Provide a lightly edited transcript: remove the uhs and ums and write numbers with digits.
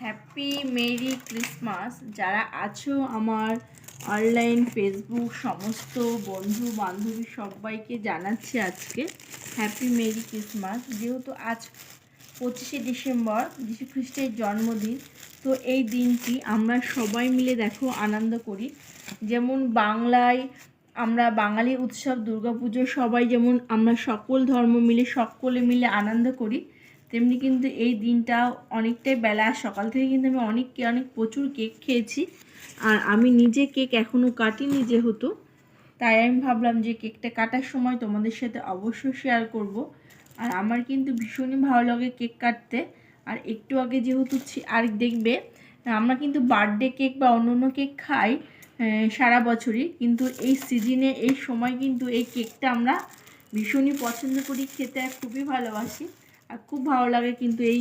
Happy merry Christmas. যারা আছো আমার অনলাইন ফেসবুক সমস্ত বন্ধু বান্ধবী সবাইকে জানাচ্ছি আজকে হ্যাপি মেরি ক্রিসমাস। যেহেতু আজ 25শে ডিসেম্বর যীশু খ্রিস্টের জন্মদিন, তো এই দিনটি আমরা সবাই মিলে দেখো আনন্দ করি। যেমন বাংলায় আমরা বাঙালি উৎসব দুর্গাপুজো সবাই যেমন আমরা সকলে মিলে আনন্দ করি, তেমনি কিন্তু এই দিনটা অনেকটাই বেলা সকাল থেকে কিন্তু আমি অনেক প্রচুর কেক খেয়েছি। আর আমি নিজে কেক এখনও কাটিনি যেহেতু, তাই আমি ভাবলাম যে কেকটা কাটার সময় তোমাদের সাথে অবশ্যই শেয়ার করব। আর আমার কিন্তু ভীষণই ভালো লাগে কেক কাটতে। আর একটু আগে যেহেতু আর দেখবে আমরা কিন্তু বার্থডে কেক বা অন্য কেক খাই সারা বছরই, কিন্তু এই সিজনে এই সময় কিন্তু এই কেকটা আমরা ভীষণই পছন্দ করি খেতে, আর খুবই ভালোবাসি। আর খুব ভালো লাগে কিন্তু এই